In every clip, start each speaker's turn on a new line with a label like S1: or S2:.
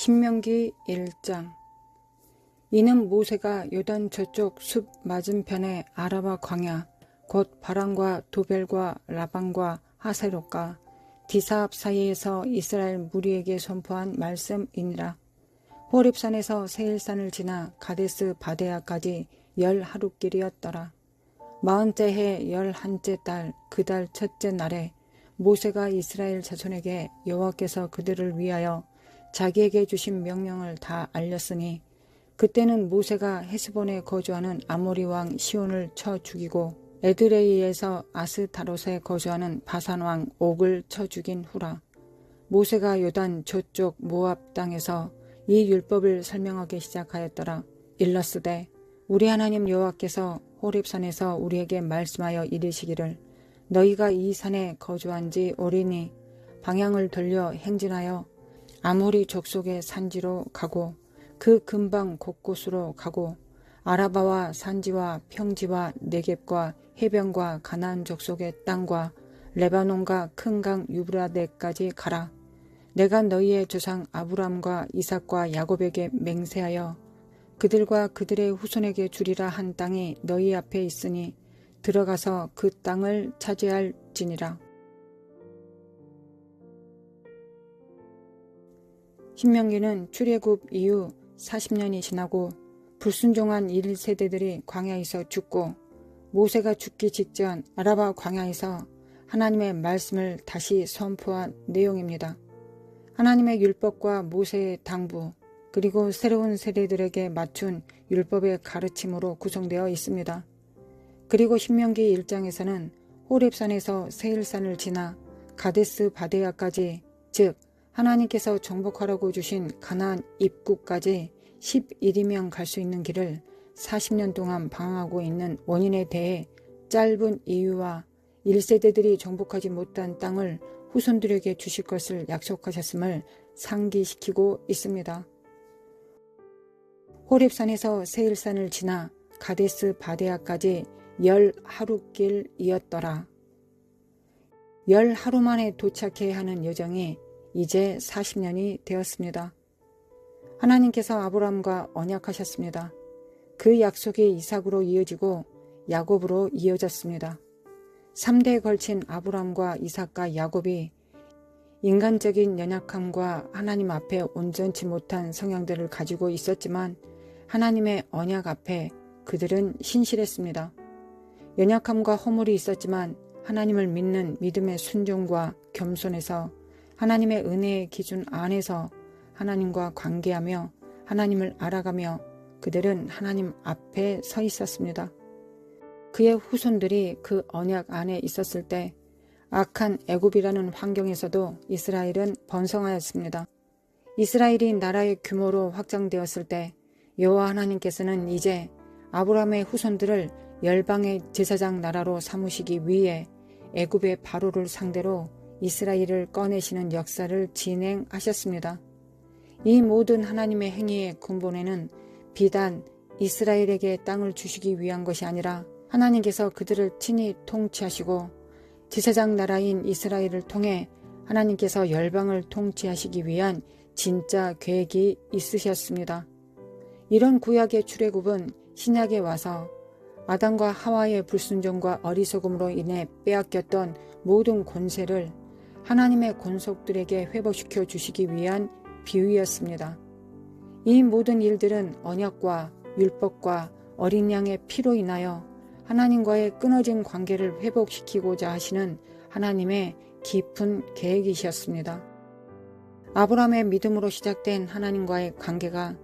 S1: 신명기 1장. 이는 모세가 요단 저쪽 숲 맞은편의 아라바 광야 곧 바란과 도벨과 라반과 하세롯과 디사압 사이에서 이스라엘 무리에게 선포한 말씀이니라. 호렙산에서 세일산을 지나 가데스 바데아까지 10하룻길이었더라. 40째 해 11째 달 그 달 첫째 날에 모세가 이스라엘 자손에게 여호와께서 그들을 위하여 자기에게 주신 명령을 다 알렸으니 그때는 모세가 헤스본에 거주하는 아모리 왕 시온을 쳐 죽이고 에드레이에서 아스타롯에 거주하는 바산 왕 옥을 쳐 죽인 후라. 모세가 요단 저쪽 모압 땅에서 이 율법을 설명하기 시작하였더라. 일러스되 우리 하나님 여호와께서 호렙산에서 우리에게 말씀하여 이르시기를 너희가 이 산에 거주한 지 오래니 방향을 돌려 행진하여 아모리 족속의 산지로 가고 그 근방 곳곳으로 가고 아라바와 산지와 평지와 네겝과 해변과 가나안 족속의 땅과 레바논과 큰 강 유브라데까지 가라. 내가 너희의 조상 아브람과 이삭과 야곱에게 맹세하여 그들과 그들의 후손에게 주리라 한 땅이 너희 앞에 있으니 들어가서 그 땅을 차지할지니라. 신명기는 출애굽 이후 40년이 지나고 불순종한 1세대들이 광야에서 죽고 모세가 죽기 직전 아라바 광야에서 하나님의 말씀을 다시 선포한 내용입니다. 하나님의 율법과 모세의 당부 그리고 새로운 세대들에게 맞춘 율법의 가르침으로 구성되어 있습니다. 그리고 신명기 1장에서는 호렙산에서 세일산을 지나 가데스 바데아까지 즉 하나님께서 정복하라고 주신 가나안 입구까지 11이면 갈 수 있는 길을 40년 동안 방황하고 있는 원인에 대해 짧은 이유와 1세대들이 정복하지 못한 땅을 후손들에게 주실 것을 약속하셨음을 상기시키고 있습니다. 호렙산에서 세일산을 지나 가데스 바데아까지 10하룻길이었더라. 10하루 만에 도착해야 하는 여정이 이제 40년이 되었습니다. 하나님께서 아브람과 언약하셨습니다. 그 약속이 이삭으로 이어지고 야곱으로 이어졌습니다. 3대에 걸친 아브람과 이삭과 야곱이 인간적인 연약함과 하나님 앞에 온전치 못한 성향들을 가지고 있었지만 하나님의 언약 앞에 그들은 신실했습니다. 연약함과 허물이 있었지만 하나님을 믿는 믿음의 순종과 겸손에서 하나님의 은혜의 기준 안에서 하나님과 관계하며 하나님을 알아가며 그들은 하나님 앞에 서 있었습니다. 그의 후손들이 그 언약 안에 있었을 때 악한 애굽이라는 환경에서도 이스라엘은 번성하였습니다. 이스라엘이 나라의 규모로 확장되었을 때 여호와 하나님께서는 이제 아브라함의 후손들을 열방의 제사장 나라로 삼으시기 위해 애굽의 바로를 상대로 이스라엘을 꺼내시는 역사를 진행하셨습니다. 이 모든 하나님의 행위의 근본에는 비단 이스라엘에게 땅을 주시기 위한 것이 아니라 하나님께서 그들을 친히 통치하시고 제사장 나라인 이스라엘을 통해 하나님께서 열방을 통치하시기 위한 진짜 계획이 있으셨습니다. 이런 구약의 출애굽은 신약에 와서 아담과 하와의 불순종과 어리석음으로 인해 빼앗겼던 모든 권세를 하나님의 권속들에게 회복시켜 주시기 위한 비유였습니다. 이 모든 일들은 언약과 율법과 어린 양의 피로 인하여 하나님과의 끊어진 관계를 회복시키고자 하시는 하나님의 깊은 계획이셨습니다. 아브라함의 믿음으로 시작된 하나님과의 관계가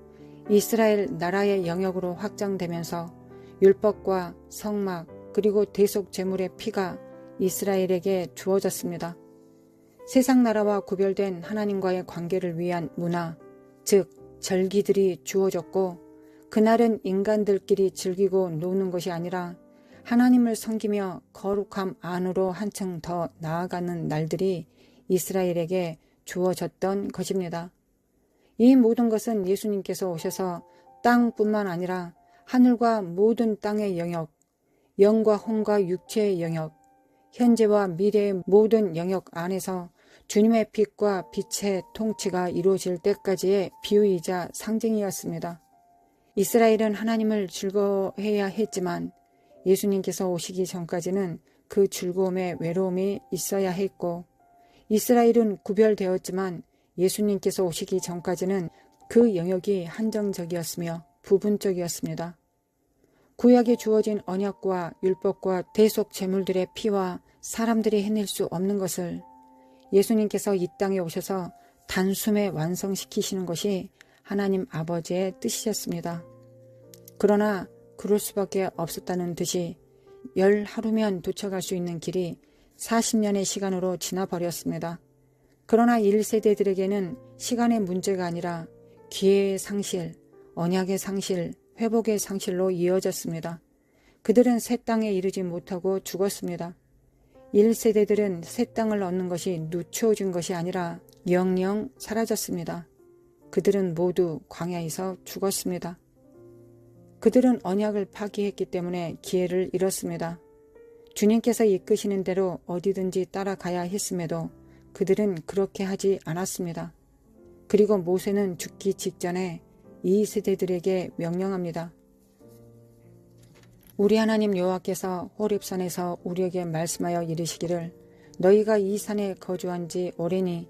S1: 이스라엘 나라의 영역으로 확장되면서 율법과 성막 그리고 대속 제물의 피가 이스라엘에게 주어졌습니다. 세상 나라와 구별된 하나님과의 관계를 위한 문화, 즉 절기들이 주어졌고 그날은 인간들끼리 즐기고 노는 것이 아니라 하나님을 섬기며 거룩함 안으로 한층 더 나아가는 날들이 이스라엘에게 주어졌던 것입니다. 이 모든 것은 예수님께서 오셔서 땅뿐만 아니라 하늘과 모든 땅의 영역, 영과 혼과 육체의 영역, 현재와 미래의 모든 영역 안에서 주님의 빛과 빛의 통치가 이루어질 때까지의 비유이자 상징이었습니다. 이스라엘은 하나님을 즐거워해야 했지만 예수님께서 오시기 전까지는 그 즐거움에 외로움이 있어야 했고, 이스라엘은 구별되었지만 예수님께서 오시기 전까지는 그 영역이 한정적이었으며 부분적이었습니다. 구약에 주어진 언약과 율법과 대속 제물들의 피와 사람들이 해낼 수 없는 것을 예수님께서 이 땅에 오셔서 단숨에 완성시키시는 것이 하나님 아버지의 뜻이셨습니다. 그러나 그럴 수밖에 없었다는 듯이 열 하루면 도착할 수 있는 길이 40년의 시간으로 지나버렸습니다. 그러나 1세대들에게는 시간의 문제가 아니라 기회의 상실, 언약의 상실, 회복의 상실로 이어졌습니다. 그들은 새 땅에 이르지 못하고 죽었습니다. 1세대들은 새 땅을 얻는 것이 누추어진 것이 아니라 영영 사라졌습니다. 그들은 모두 광야에서 죽었습니다. 그들은 언약을 파기했기 때문에 기회를 잃었습니다. 주님께서 이끄시는 대로 어디든지 따라가야 했음에도 그들은 그렇게 하지 않았습니다. 그리고 모세는 죽기 직전에 이 세대들에게 명령합니다. 우리 하나님 여호와께서 호렙산에서 우리에게 말씀하여 이르시기를 너희가 이 산에 거주한 지 오래니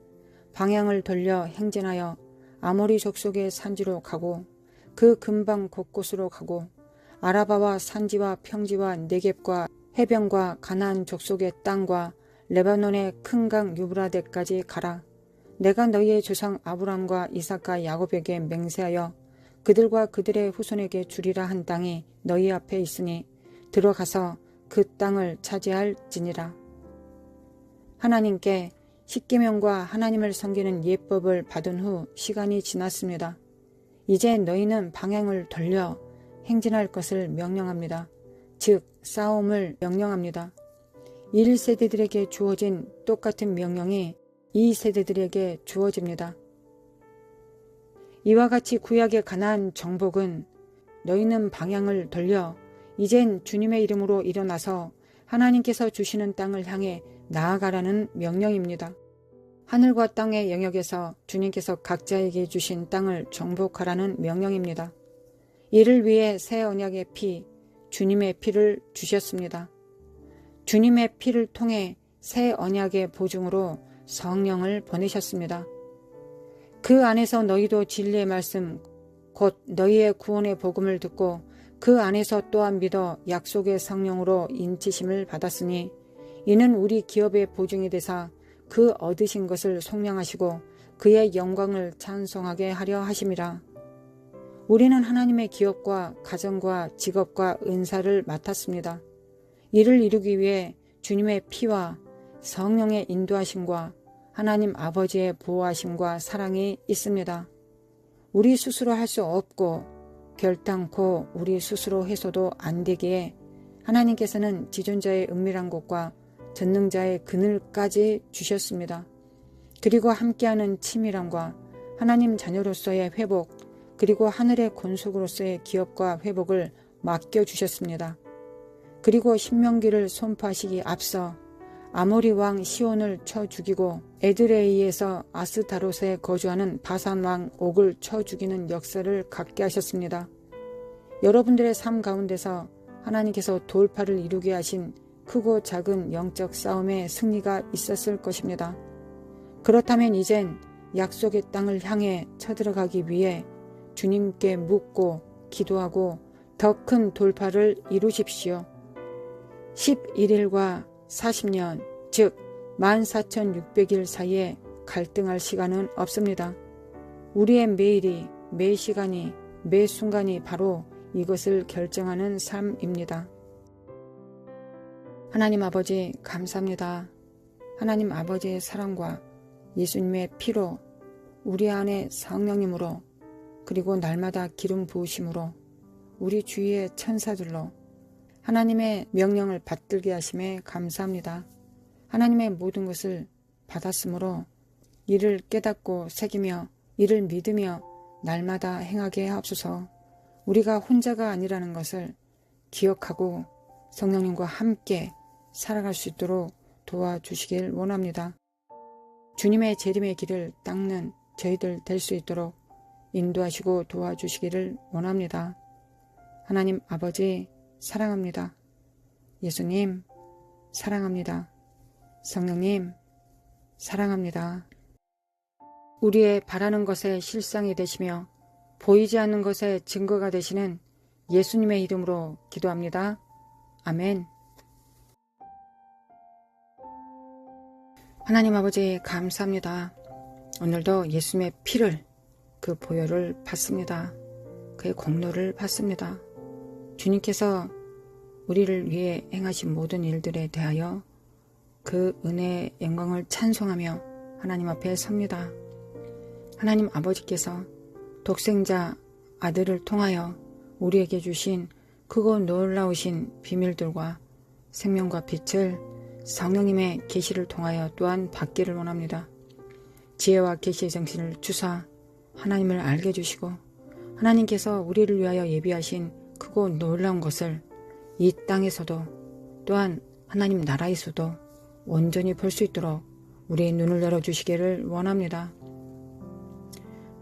S1: 방향을 돌려 행진하여 아모리 족속의 산지로 가고 그 근방 곳곳으로 가고 아라바와 산지와 평지와 네겝과 해변과 가나안 족속의 땅과 레바논의 큰 강 유브라데까지 가라. 내가 너희의 조상 아브람과 이삭과 야곱에게 맹세하여 그들과 그들의 후손에게 주리라 한 땅이 너희 앞에 있으니 들어가서 그 땅을 차지할지니라. 하나님께 십계명과 하나님을 섬기는 예법을 받은 후 시간이 지났습니다. 이제 너희는 방향을 돌려 행진할 것을 명령합니다. 즉 싸움을 명령합니다. 1세대들에게 주어진 똑같은 명령이 2세대들에게 주어집니다. 이와 같이 구약의 가나안 정복은 너희는 방향을 돌려 이젠 주님의 이름으로 일어나서 하나님께서 주시는 땅을 향해 나아가라는 명령입니다. 하늘과 땅의 영역에서 주님께서 각자에게 주신 땅을 정복하라는 명령입니다. 이를 위해 새 언약의 피, 주님의 피를 주셨습니다. 주님의 피를 통해 새 언약의 보증으로 성령을 보내셨습니다. 그 안에서 너희도 진리의 말씀, 곧 너희의 구원의 복음을 듣고 그 안에서 또한 믿어 약속의 성령으로 인치심을 받았으니 이는 우리 기업의 보증이 되사 그 얻으신 것을 속량하시고 그의 영광을 찬송하게 하려 하심이라. 우리는 하나님의 기업과 가정과 직업과 은사를 맡았습니다. 이를 이루기 위해 주님의 피와 성령의 인도하심과 하나님 아버지의 보호하심과 사랑이 있습니다. 우리 스스로 할 수 없고 결단코 우리 스스로 해서도 안 되기에 하나님께서는 지존자의 은밀한 곳과 전능자의 그늘까지 주셨습니다. 그리고 함께하는 친밀함과 하나님 자녀로서의 회복, 그리고 하늘의 권속으로서의 기업과 회복을 맡겨주셨습니다. 그리고 신명기를 선포하시기 앞서 아모리 왕 시온을 쳐 죽이고 에드레이에서 아스타롯에 거주하는 바산 왕 옥을 쳐 죽이는 역사를 갖게 하셨습니다. 여러분들의 삶 가운데서 하나님께서 돌파를 이루게 하신 크고 작은 영적 싸움의 승리가 있었을 것입니다. 그렇다면 이젠 약속의 땅을 향해 쳐들어가기 위해 주님께 묻고 기도하고 더 큰 돌파를 이루십시오. 11일과 40년, 즉 14,600일 사이에 갈등할 시간은 없습니다. 우리의 매일이, 매 시간이, 매 순간이 바로 이것을 결정하는 삶입니다. 하나님 아버지 감사합니다. 하나님 아버지의 사랑과 예수님의 피로 우리 안에 성령님으로 그리고 날마다 기름 부으심으로 우리 주위의 천사들로 하나님의 명령을 받들게 하심에 감사합니다. 하나님의 모든 것을 받았으므로 이를 깨닫고 새기며 이를 믿으며 날마다 행하게 하옵소서. 우리가 혼자가 아니라는 것을 기억하고 성령님과 함께 살아갈 수 있도록 도와주시길 원합니다. 주님의 재림의 길을 닦는 저희들 될 수 있도록 인도하시고 도와주시기를 원합니다. 하나님 아버지 사랑합니다. 예수님 사랑합니다. 성령님 사랑합니다. 우리의 바라는 것의 실상이 되시며 보이지 않는 것의 증거가 되시는 예수님의 이름으로 기도합니다. 아멘. 하나님 아버지 감사합니다. 오늘도 예수님의 피를 그 보혈을 받습니다. 그의 공로를 받습니다. 주님께서 우리를 위해 행하신 모든 일들에 대하여 그 은혜의 영광을 찬송하며 하나님 앞에 섭니다. 하나님 아버지께서 독생자 아들을 통하여 우리에게 주신 크고 놀라우신 비밀들과 생명과 빛을 성령님의 계시를 통하여 또한 받기를 원합니다. 지혜와 계시의 정신을 주사 하나님을 알게 해주시고 하나님께서 우리를 위하여 예비하신 크고 놀라운 것을 이 땅에서도 또한 하나님 나라에서도 온전히 볼 수 있도록 우리의 눈을 열어주시기를 원합니다.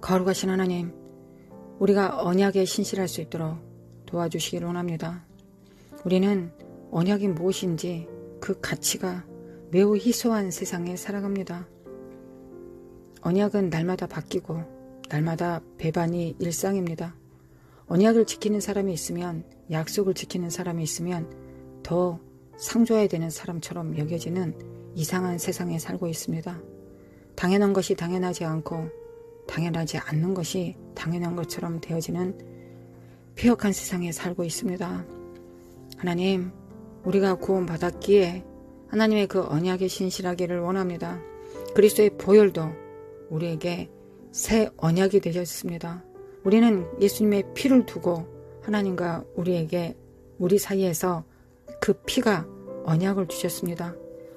S1: 거룩하신 하나님, 우리가 언약에 신실할 수 있도록 도와주시기를 원합니다. 우리는 언약이 무엇인지 그 가치가 매우 희소한 세상에 살아갑니다. 언약은 날마다 바뀌고 날마다 배반이 일상입니다. 언약을 지키는 사람이 있으면, 약속을 지키는 사람이 있으면 더 상줘야 되는 사람처럼 여겨지는 이상한 세상에 살고 있습니다. 당연한 것이 당연하지 않고 당연하지 않는 것이 당연한 것처럼 되어지는 폐역한 세상에 살고 있습니다. 하나님, 우리가 구원받았기에 하나님의 그 언약에 신실하기를 원합니다. 그리스도의 보혈도 우리에게 새 언약이 되셨습니다. 우리는 예수님의 피를 두고 하나님과 우리 사이에서 그 피가 언약을 주셨습니다.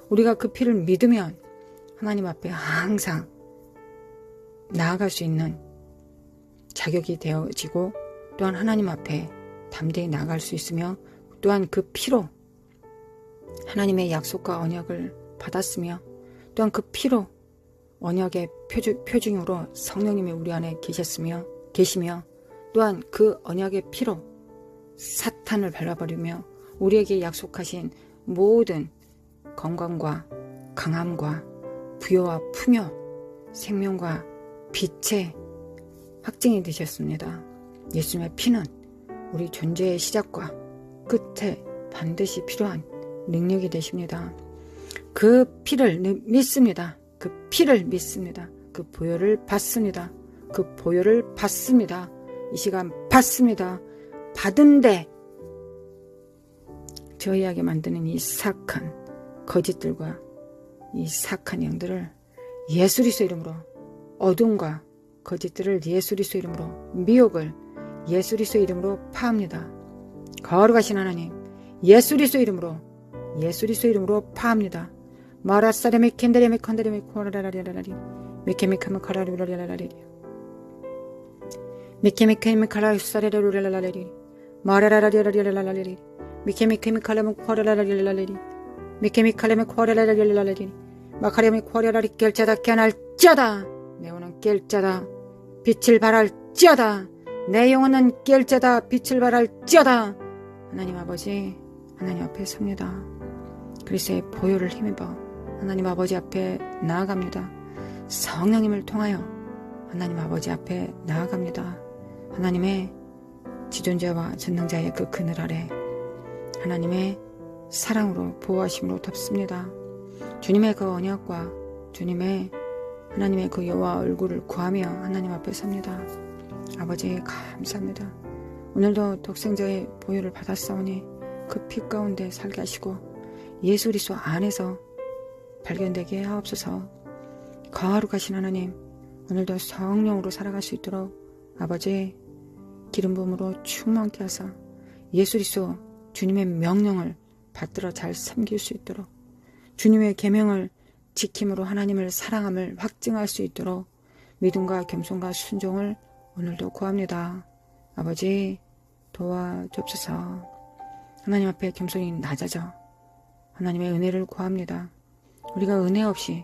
S1: 우리가 그 피를 믿으면 하나님 앞에 항상 나아갈 수 있는 자격이 되어지고 또한 하나님 앞에 담대히 나아갈 수 있으며 또한 그 피로 하나님의 약속과 언약을 받았으며 또한 그 피로 언약의 표징으로 성령님이 우리 안에 계시며 또한 그 언약의 피로 사탄을 발라버리며 우리에게 약속하신 모든 건강과 강함과 부여와 풍요, 생명과 빛의 확증이 되셨습니다. 예수님의 피는 우리 존재의 시작과 끝에 반드시 필요한 능력이 되십니다. 그 피를 믿습니다. 그 피를 믿습니다. 그 보혈을 받습니다. 그 보혈을 받습니다. 이 시간 받습니다. 받은데 저희하게 만드는 이 사악한 거짓들과 이 사악한 영들을 예수 그리스도 이름으로, 어둠과 거짓들을 예수 그리스도 이름으로, 미혹을 예수 그리스도 이름으로 파합니다. 거룩하신 하나님, 예수 그리스도 이름으로 파합니다. 마라사레메 켄데레메 컨데레메 코라라라라라리 메케메카메 카라루라라라리 메케메케메 카라사레라루라라라리 마라라라라라라라리 메케메케메 카라메 코라라라라라리 메케메칼레메 코라라라라라리 마카레메 코라라리 깰자다 깨날자다. 내 영혼은 깰자다 빛을 발할지어다. 내 영혼은 깰자다 빛을 발할지어다. 하나님 아버지, 하나님 앞에 섭니다. 그리스도의 보혈을 힘입어 하나님 아버지 앞에 나아갑니다. 성령님을 통하여 하나님 아버지 앞에 나아갑니다. 하나님의 지존자와 전능자의 그 그늘 아래 하나님의 사랑으로 보호하심으로 덮습니다. 주님의 그 언약과 주님의 하나님의 그 여호와 얼굴을 구하며 하나님 앞에 섭니다. 아버지 감사합니다. 오늘도 독생자의 보혈을 받았사오니 그 피 가운데 살게 하시고 예수 그리스도 안에서 발견되게 하옵소서. 거룩하신 하나님, 오늘도 성령으로 살아갈 수 있도록 아버지 기름 부음으로 충만케 하사 예수 그리스도 주님의 명령을 받들어 잘 섬길 수 있도록, 주님의 계명을 지킴으로 하나님을 사랑함을 확증할 수 있도록 믿음과 겸손과 순종을 오늘도 구합니다. 아버지 도와주옵소서. 하나님 앞에 겸손히 낮아져 하나님의 은혜를 구합니다. 우리가 은혜 없이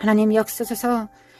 S1: 하나님 역사소서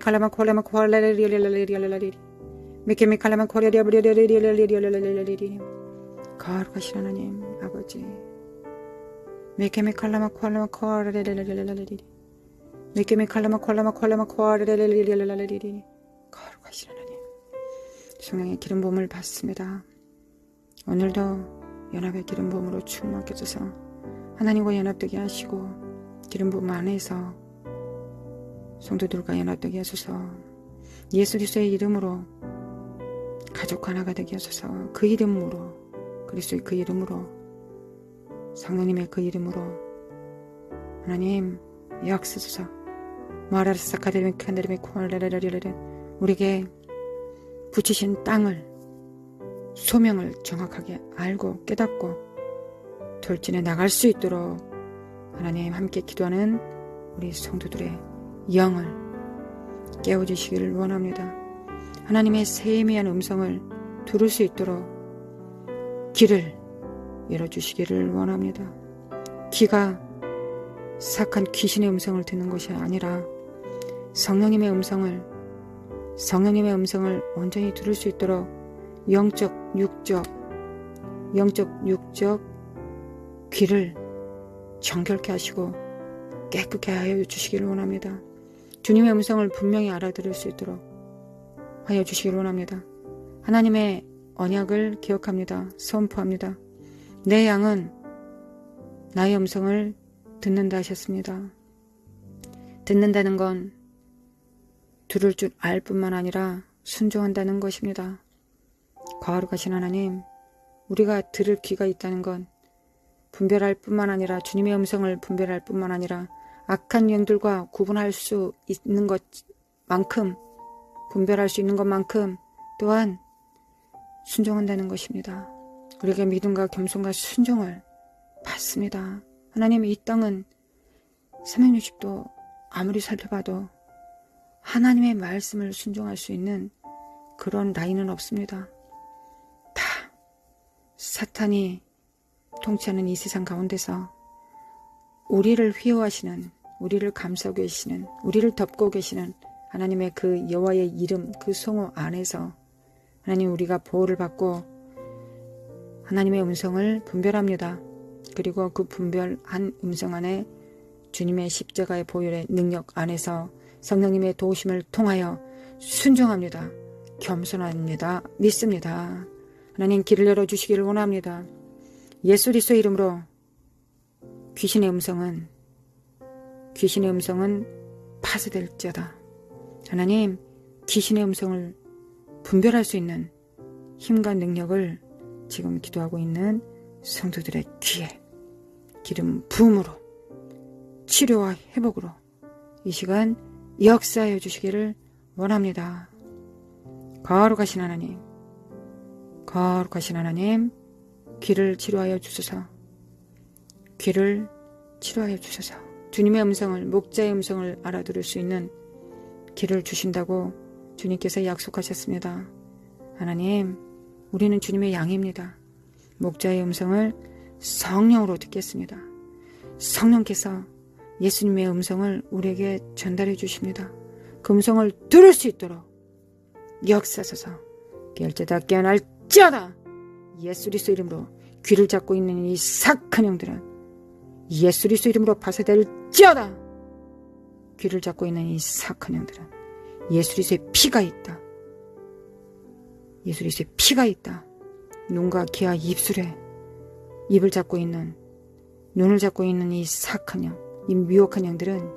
S1: 칼라마 콜라마 콜라리리리리리리리리리 미케미 칼라마 콜라리리리리리리리리리리리 거룩하신 하나님 아버지 미케미 칼라마 콜라마 콜라리리리리리리 미케미 칼라마 콜라마 콜라리리리리리리 거룩하신 하나님 성령의 기름 부음을 받습니다. 오늘도 연합의 기름 부음으로 충만케 하소서. 하나님과 연합되게 하시고 기름 부음 안에서 성도들과 연합되게 하소서. 예수 그리스도의 이름으로 가족 하나가 되게 하소서. 그 이름으로 그리스도의 그 이름으로 성령님의 그 이름으로 하나님 역사소서. 마라르사 카데미 칸데미 콜레레레레레 우리에게 붙이신 땅을 소명을 정확하게 알고 깨닫고 돌진해 나갈 수 있도록 하나님 함께 기도하는 우리 성도들의 영을 깨워주시기를 원합니다. 하나님의 세미한 음성을 들을 수 있도록 귀를 열어주시기를 원합니다. 귀가 사악한 귀신의 음성을 듣는 것이 아니라 성령님의 음성을 온전히 들을 수 있도록 영적 육적 귀를 정결케 하시고 깨끗게 하여 주시기를 원합니다. 주님의 음성을 분명히 알아들을 수 있도록 하여 주시기를 원합니다. 하나님의 언약을 기억합니다. 선포합니다. 내 양은 나의 음성을 듣는다 하셨습니다. 듣는다는 건 들을 줄 알 뿐만 아니라 순종한다는 것입니다. 거룩하신 하나님, 우리가 들을 귀가 있다는 건 분별할 뿐만 아니라 주님의 음성을 분별할 뿐만 아니라 악한 영들과 구분할 수 있는 것만큼, 분별할 수 있는 것만큼 또한 순종한다는 것입니다. 우리에게 믿음과 겸손과 순종을 받습니다. 하나님, 이 땅은 360도 아무리 살펴봐도 하나님의 말씀을 순종할 수 있는 그런 라인은 없습니다. 다 사탄이 통치하는 이 세상 가운데서 우리를 휘호하시는, 우리를 감싸고 계시는, 우리를 덮고 계시는 하나님의 그 여호와의 이름, 그 성호 안에서 하나님, 우리가 보호를 받고 하나님의 음성을 분별합니다. 그리고 그 분별한 음성 안에 주님의 십자가의 보혈의 능력 안에서 성령님의 도우심을 통하여 순종합니다. 겸손합니다. 믿습니다. 하나님, 길을 열어주시기를 원합니다. 예수 그리스도의 이름으로 귀신의 음성은 파쇄될지어다. 하나님, 귀신의 음성을 분별할 수 있는 힘과 능력을 지금 기도하고 있는 성도들의 귀에 기름 부음으로, 치료와 회복으로 이 시간 역사하여 주시기를 원합니다. 거룩하신 하나님, 거룩하신 하나님, 귀를 치료하여 주소서. 귀를 치료하여 주소서. 주님의 음성을, 목자의 음성을 알아들을 수 있는 귀를 주신다고 주님께서 약속하셨습니다. 하나님, 우리는 주님의 양입니다. 목자의 음성을 성령으로 듣겠습니다. 성령께서 예수님의 음성을 우리에게 전달해 주십니다. 그 음성을 들을 수 있도록 역사하소서. 깨울지어다, 깨어날지어다. 예수 그리스도 이름으로 귀를 잡고 있는 이 사악한 영들은 예수 그리스도 이름으로 파쇄될지어다. 귀를 잡고 있는 이 사악한 영들은 예수 그리스도의 피가 있다. 예수 그리스도의 피가 있다. 눈과 귀와 입술에 입을 잡고 있는, 눈을 잡고 있는 이 사악한 영, 이 미혹한 영들은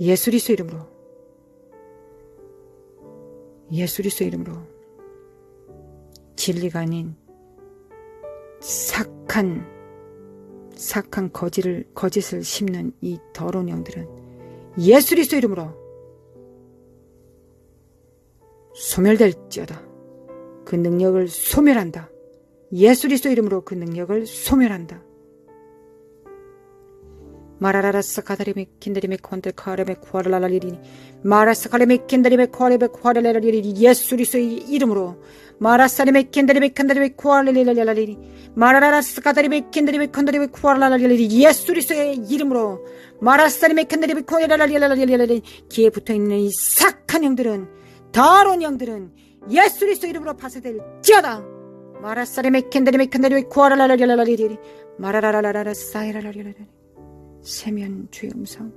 S1: 예수 그리스도 이름으로, 예수 그리스도 이름으로 진리가 아닌 사악한 거짓을 심는 이 더러운 영들은 예수 그리스도 이름으로 소멸될지어다. 그 능력을 소멸한다. 예수 그리스도 이름으로 그 능력을 소멸한다. 마라라라스 카다리메 킨다리메 콘데 카레메 쿠아랄랄리리 마라스 카레메 킨다리메 쿠아레베 쿠아랄랄리리 예수 그리스도의 이름으로 마라사리메 킨다리메 칸다리메 쿠아랄랄리리 마라라라스 카다리메 킨다리메 콘다리메 쿠아랄랄리리 예수 그리스도의 이름으로 마라사리메 칸다리메 쿠아랄랄리리 귀에 붙어있는 이 사악한 영들은, 더러운 영들은 예수 그리스도 이름으로 파쇄될지어다. 마라사리메 킨다리메 칸다리메 쿠아랄랄리리 마라라라라라 사이라라리라리 세면 주의 음성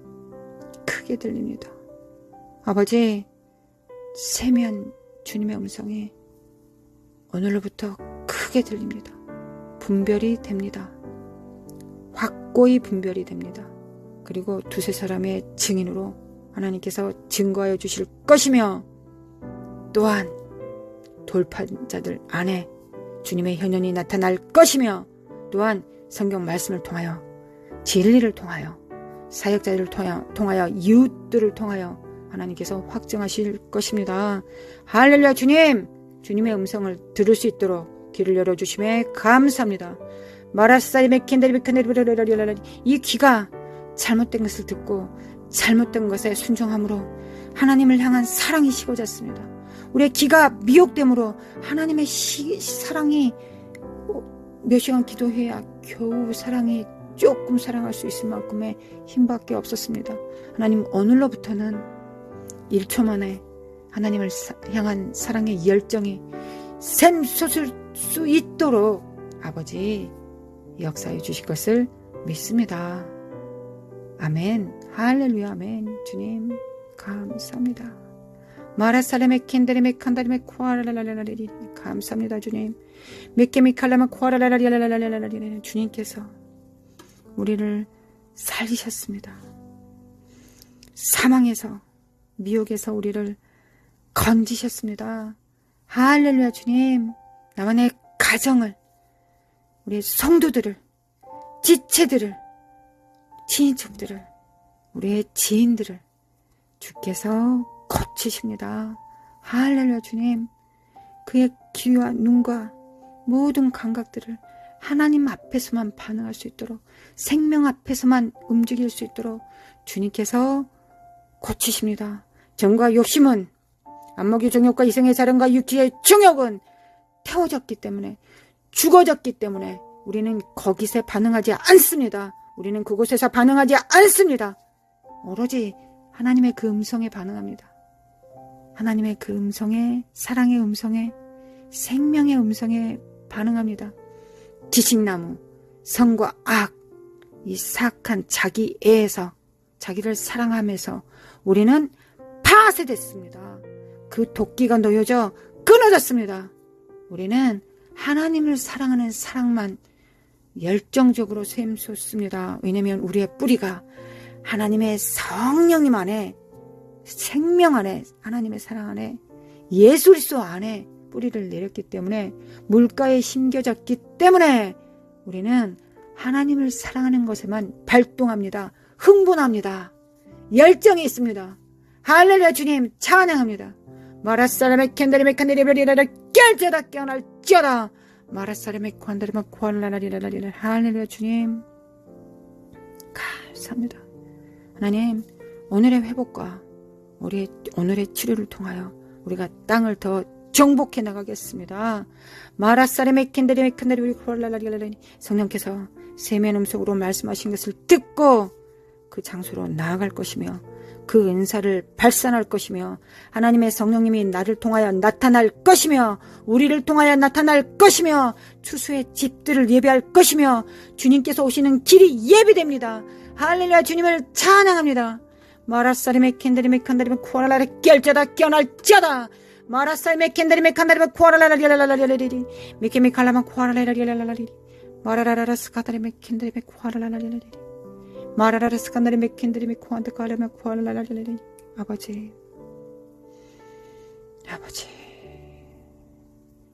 S1: 크게 들립니다. 아버지, 세면 주님의 음성이 오늘로부터 크게 들립니다. 분별이 됩니다. 확고히 분별이 됩니다. 그리고 두세 사람의 증인으로 하나님께서 증거하여 주실 것이며, 또한 돌판자들 안에 주님의 현현이 나타날 것이며, 또한 성경 말씀을 통하여, 진리를 통하여, 사역자들을 통하여, 이웃들을 통하여 하나님께서 확증하실 것입니다. 할렐루야. 주님, 주님의 음성을 들을 수 있도록 귀를 열어주심에 감사합니다. 이 귀가 잘못된 것을 듣고 잘못된 것에 순종함으로 하나님을 향한 사랑이 식어졌습니다. 우리의 귀가 미혹됨으로 하나님의 사랑이 몇 시간 기도해야 겨우 사랑이 조금 사랑할 수 있을 만큼의 힘밖에 없었습니다. 하나님, 오늘로부터는 1초 만에 하나님을 향한 사랑의 열정이 샘솟을 수 있도록 아버지 역사해 주실 것을 믿습니다. 아멘. 할렐루야. 아멘. 주님 감사합니다. 마라살레메 킨데레메 칸다레메 코아라라라라리 감사합니다. 주님. 메케미 칼라마 코아라라라라라라라리 주님께서 우리를 살리셨습니다. 사망에서, 미혹에서 우리를 건지셨습니다. 할렐루야. 주님, 나와 내 가정을, 우리의 성도들을, 지체들을, 친인척들을 우리의 지인들을 주께서 고치십니다. 할렐루야. 주님, 그의 귀와 눈과 모든 감각들을 하나님 앞에서만 반응할 수 있도록, 생명 앞에서만 움직일 수 있도록 주님께서 고치십니다. 정과 욕심은, 안목의 정욕과 이성의 자랑과 육체의 정욕은 태워졌기 때문에, 죽어졌기 때문에 우리는 거기서 반응하지 않습니다. 우리는 그곳에서 반응하지 않습니다. 오로지 하나님의 그 음성에 반응합니다. 하나님의 그 음성에, 사랑의 음성에, 생명의 음성에 반응합니다. 지식나무, 선과 악, 이 사악한 자기애에서, 자기를 사랑하면서 우리는 파쇄됐습니다. 그 도끼가 놓여져 끊어졌습니다. 우리는 하나님을 사랑하는 사랑만 열정적으로 샘솟습니다. 왜냐하면 우리의 뿌리가 하나님의 성령님 안에, 생명 안에, 하나님의 사랑 안에, 예수 그리스도 안에 뿌리를 내렸기 때문에, 물가에 심겨졌기 때문에 우리는 하나님을 사랑하는 것에만 발동합니다. 흥분합니다. 열정이 있습니다. 할렐루야. 주님 찬양합니다. 마라사람의 캔다리메 칸데리베리라라 깰지어다 깨어날지어다. 마라사람의 관다리마 관라라리라라리라. 할렐루야. 주님 감사합니다. 하나님, 오늘의 회복과 우리의 오늘의 치료를 통하여 우리가 땅을 더 정복해 나가겠습니다. 마라사람의 캔다리메 칸다리베리 관라라리라라리. 성령께서 세면 음성으로 말씀하신 것을 듣고 그 장소로 나아갈 것이며, 그 은사를 발산할 것이며, 하나님의 성령님이 나를 통하여 나타날 것이며, 우리를 통하여 나타날 것이며, 추수의 집들을 예배할 것이며, 주님께서 오시는 길이 예비됩니다. 할렐루야. 주님을 찬양합니다. 마라사림의 캔다리메 칸다리메 쿠아라라라 깰자다 깨어날자다. 마라사림의 캔다리메 칸다리메 쿠아라라라리라라라리라리 미케미 칼라마 쿠아라라라리라라리 마라라라라 스카다리메 캔다리메 쿠아라라라리라리 마라라라 스칸다리 맥킨들이 메코한테 가려면 쿠알라라리라리. 아버지, 아버지,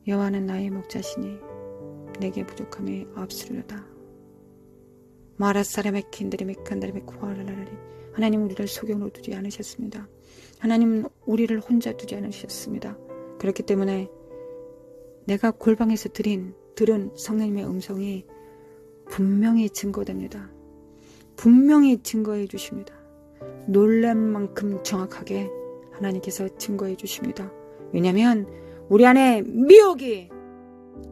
S1: 여호와는 나의 목자시니 내게 부족함이 없으리로다. 마라사라 맥킨들이 메칸다리 메코알라라리. 하나님, 우리를 소경으로 두지 않으셨습니다. 하나님, 우리를 혼자 두지 않으셨습니다. 그렇기 때문에 내가 골방에서 들은 성령님의 음성이 분명히 증거됩니다. 분명히 증거해 주십니다. 놀란 만큼 정확하게 하나님께서 증거해 주십니다. 왜냐하면 우리 안에 미혹이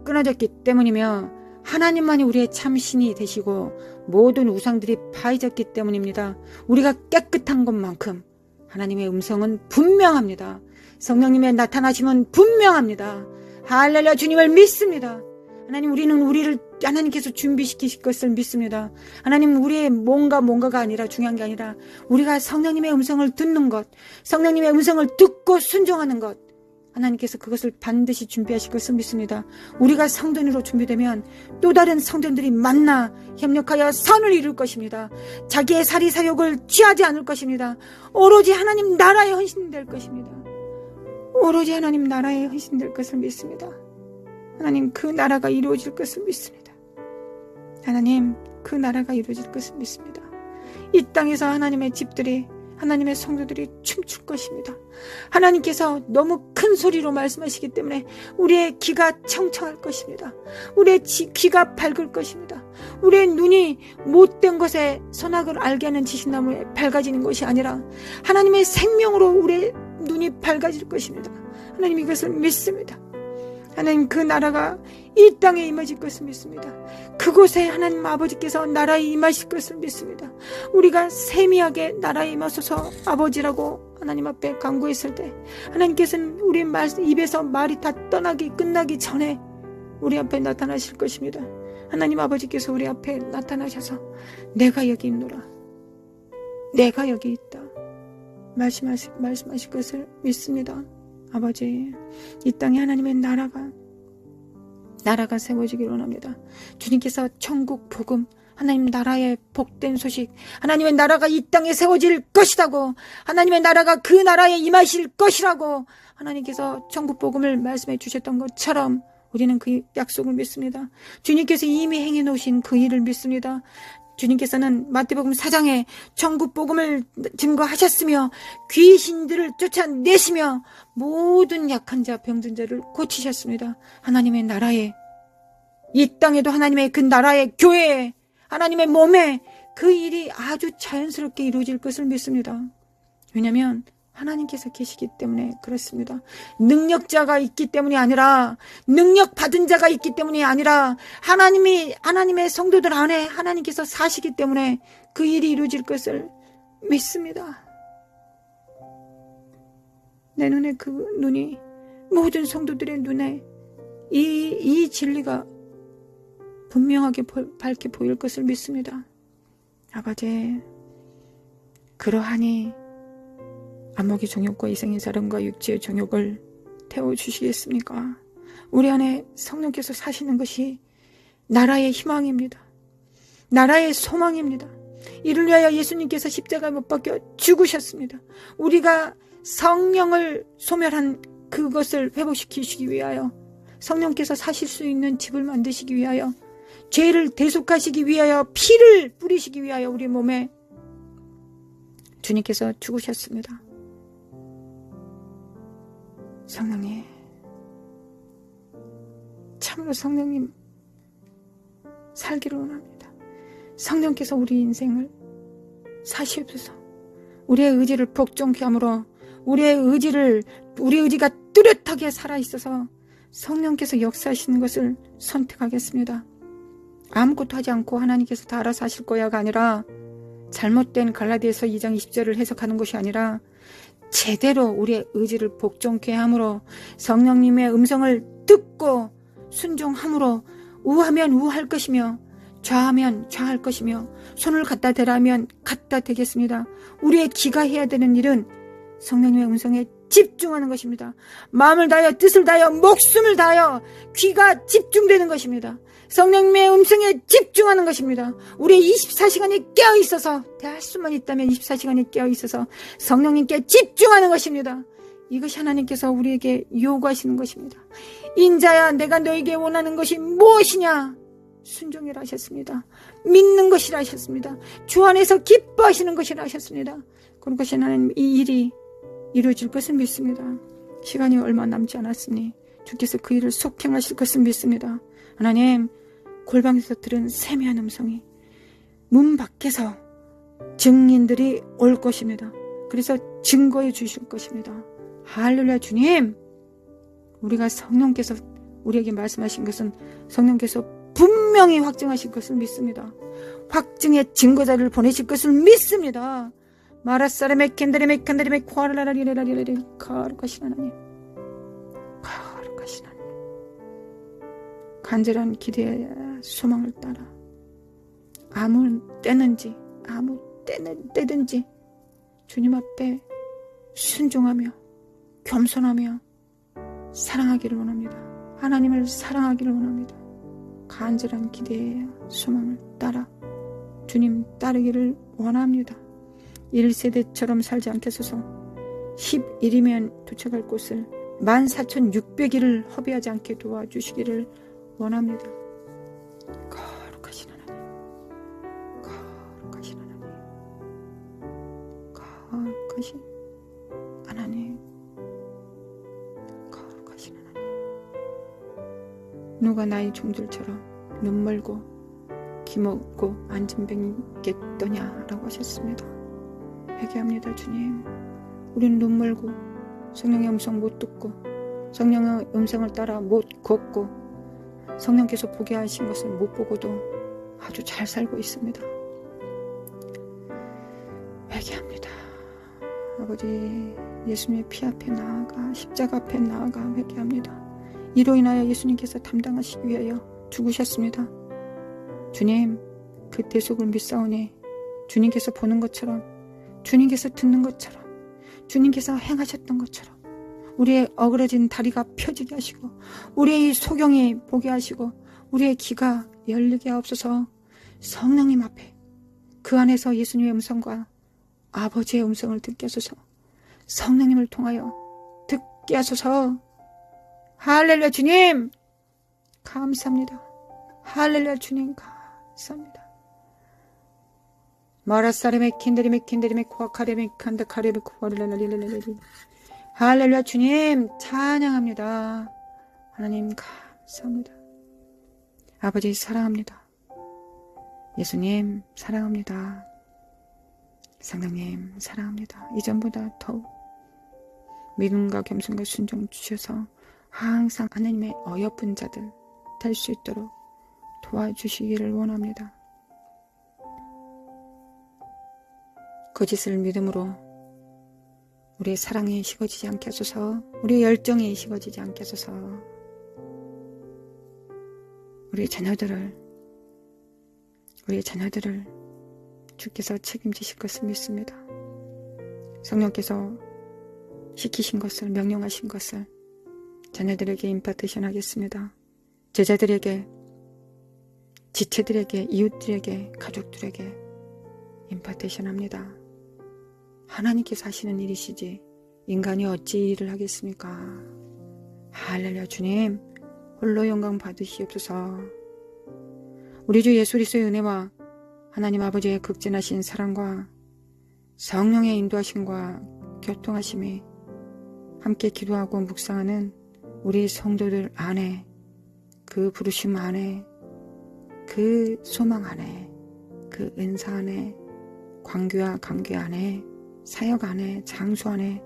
S1: 끊어졌기 때문이며, 하나님만이 우리의 참신이 되시고 모든 우상들이 파해졌기 때문입니다. 우리가 깨끗한 것만큼 하나님의 음성은 분명합니다. 성령님의 나타나심은 분명합니다. 할렐루야. 주님을 믿습니다. 하나님, 우리는 우리를 하나님께서 준비시키실 것을 믿습니다. 하나님, 우리의 뭔가가 아니라, 중요한 게 아니라 우리가 성령님의 음성을 듣는 것, 성령님의 음성을 듣고 순종하는 것, 하나님께서 그것을 반드시 준비하실 것을 믿습니다. 우리가 성전으로 준비되면 또 다른 성전들이 만나 협력하여 선을 이룰 것입니다. 자기의 사리사욕을 취하지 않을 것입니다. 오로지 하나님 나라에 헌신될 것입니다. 오로지 하나님 나라에 헌신될 것을 믿습니다. 하나님, 그 나라가 이루어질 것을 믿습니다. 하나님, 그 나라가 이루어질 것을 믿습니다. 이 땅에서 하나님의 집들이, 하나님의 성도들이 춤출 것입니다. 하나님께서 너무 큰 소리로 말씀하시기 때문에 우리의 귀가 청청할 것입니다. 우리의 귀가 밝을 것입니다. 우리의 눈이 못된 것에 선악을 알게 하는 지식나무에 밝아지는 것이 아니라 하나님의 생명으로 우리의 눈이 밝아질 것입니다. 하나님, 이것을 믿습니다. 하나님, 그 나라가 이 땅에 임하실 것을 믿습니다. 그곳에 하나님 아버지께서 나라에 임하실 것을 믿습니다. 우리가 세미하게 나라에 임하소서 아버지라고 하나님 앞에 간구했을 때, 하나님께서는 우리 입에서 말이 다 끝나기 전에 우리 앞에 나타나실 것입니다. 하나님 아버지께서 우리 앞에 나타나셔서 내가 여기 있노라, 내가 여기 있다 말씀하실 것을 믿습니다. 아버지, 이 땅에 하나님의 나라가 세워지기를 원합니다. 주님께서 천국 복음, 하나님 나라의 복된 소식, 하나님의 나라가 이 땅에 세워질 것이라고, 하나님의 나라가 그 나라에 임하실 것이라고 하나님께서 천국 복음을 말씀해 주셨던 것처럼 우리는 그 약속을 믿습니다. 주님께서 이미 행해 놓으신 그 일을 믿습니다. 주님께서는 마태복음 4장에 천국 복음을 증거하셨으며 귀신들을 쫓아내시며 모든 약한 자 병든 자를 고치셨습니다. 하나님의 나라에, 이 땅에도 하나님의 그 나라의 교회에, 하나님의 몸에 그 일이 아주 자연스럽게 이루어질 것을 믿습니다. 왜냐하면 하나님께서 계시기 때문에 그렇습니다. 능력자가 있기 때문이 아니라, 능력 받은 자가 있기 때문이 아니라, 하나님의 성도들 안에 하나님께서 사시기 때문에 그 일이 이루어질 것을 믿습니다. 내 눈에 그 눈이, 모든 성도들의 눈에 이 진리가 분명하게 밝게 보일 것을 믿습니다. 아버지, 그러하니 안목의 정욕과 이생의 사랑과 육체의 정욕을 태워주시겠습니까? 우리 안에 성령께서 사시는 것이 나라의 희망입니다. 나라의 소망입니다. 이를 위하여 예수님께서 십자가에 못 박혀 죽으셨습니다. 우리가 성령을 소멸한 그것을 회복시키시기 위하여, 성령께서 사실 수 있는 집을 만드시기 위하여, 죄를 대속하시기 위하여, 피를 뿌리시기 위하여 우리 몸에 주님께서 죽으셨습니다. 성령님, 참으로 성령님 살기를 원합니다. 성령께서 우리 인생을 사시옵소서. 우리의 의지를 복종케 함으로 우리의 의지가 뚜렷하게 살아있어서 성령께서 역사하시는 것을 선택하겠습니다. 아무것도 하지 않고 하나님께서 다 알아서 하실 거야가 아니라, 잘못된 갈라디아서 2장 20절을 해석하는 것이 아니라, 제대로 우리의 의지를 복종케 함으로, 성령님의 음성을 듣고 순종함으로, 우하면 우할 것이며 좌하면 좌할 것이며, 손을 갖다 대라면 갖다 대겠습니다. 우리의 귀가 해야 되는 일은 성령님의 음성에 집중하는 것입니다. 마음을 다하여, 뜻을 다하여, 목숨을 다하여 귀가 집중되는 것입니다. 성령님의 음성에 집중하는 것입니다. 우리의 24시간이 깨어있어서, 대할 수만 있다면 24시간이 깨어있어서 성령님께 집중하는 것입니다. 이것이 하나님께서 우리에게 요구하시는 것입니다. 인자야, 내가 너에게 원하는 것이 무엇이냐? 순종이라 하셨습니다. 믿는 것이라 하셨습니다. 주 안에서 기뻐하시는 것이라 하셨습니다. 그런 것이 하나님, 이 일이 이루어질 것을 믿습니다. 시간이 얼마 남지 않았으니 주께서 그 일을 속행하실 것을 믿습니다. 하나님, 골방에서 들은 세미한 음성이 문 밖에서 증인들이 올 것입니다. 그래서 증거해 주실 것입니다. 할렐루야. 주님, 우리가 성령께서 우리에게 말씀하신 것은 성령께서 분명히 확증하실 것을 믿습니다. 확증의 증거자를 보내실 것을 믿습니다. 마라사레메 켄다레메 칸다레메 코아라라리레라리레 거룩하신 하나님, 거룩하신 하나님, 간절한 기대와 소망을 따라 아무 때든지 주님 앞에 순종하며 겸손하며 사랑하기를 원합니다. 하나님을 사랑하기를 원합니다. 간절한 기대와 소망을 따라 주님 따르기를 원합니다. 1세대처럼 살지 않게 하소서. 10일이면 도착할 곳을 14,600일을 허비하지 않게 도와주시기를 원합니다. 거룩하신 하나님, 거룩하신 하나님, 거룩하신 하나님, 거룩하신 하나님. 누가 나의 종들처럼 눈 멀고 귀 먹고 앉은 뱅이겠더냐라고 하셨습니다. 회개합니다. 주님, 우리는 눈 멀고 성령의 음성 못 듣고 성령의 음성을 따라 못 걷고 성령께서 보게 하신 것을 못 보고도 아주 잘 살고 있습니다. 회개합니다. 아버지, 예수님의 피 앞에 나아가 십자가 앞에 나아가 회개합니다. 이로 인하여 예수님께서 담당하시기 위하여 죽으셨습니다. 주님, 그 대속을 믿사오니 주님께서 보는 것처럼, 주님께서 듣는 것처럼, 주님께서 행하셨던 것처럼 우리의 어그러진 다리가 펴지게 하시고 우리의 소경이 보게 하시고 우리의 귀가 열리게 하옵소서. 성령님 앞에 그 안에서 예수님의 음성과 아버지의 음성을 듣게 하소서. 성령님을 통하여 듣게 하소서. 할렐루야. 주님 감사합니다. 할렐루야. 주님 감사합니다. 마라사레메 킨데리메 킨데리메 코아카레메 칸다카레메 코아레라리라리라리. 할렐루야. 주님 찬양합니다. 하나님 감사합니다. 아버지 사랑합니다. 예수님 사랑합니다. 성령님 사랑합니다. 이전보다 더욱 믿음과 겸손과 순종 주셔서 항상 하나님의 어여쁜 자들 될 수 있도록 도와주시기를 원합니다. 거짓을 믿음으로 우리의 사랑이 식어지지 않게 하소서. 우리의 열정이 식어지지 않게 하소서. 우리의 자녀들을 주께서 책임지실 것을 믿습니다. 성령께서 시키신 것을, 명령하신 것을 자녀들에게 임파테이션 하겠습니다. 제자들에게, 지체들에게, 이웃들에게, 가족들에게 임파테이션 합니다. 하나님께서 하시는 일이시지 인간이 어찌 일을 하겠습니까? 할렐루야. 주님 홀로 영광 받으시옵소서. 우리 주 예수 그리스도의 은혜와 하나님 아버지의 극진하신 사랑과 성령의 인도하심과 교통하심이 함께 기도하고 묵상하는 우리 성도들 안에, 그 부르심 안에, 그 소망 안에, 그 은사 안에, 관계와 관계 안에, 사역 안에, 장소 안에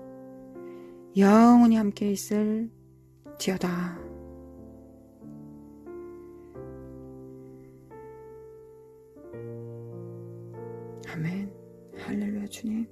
S1: 영원히 함께 있을 지어다. 아멘. 할렐루야. 주님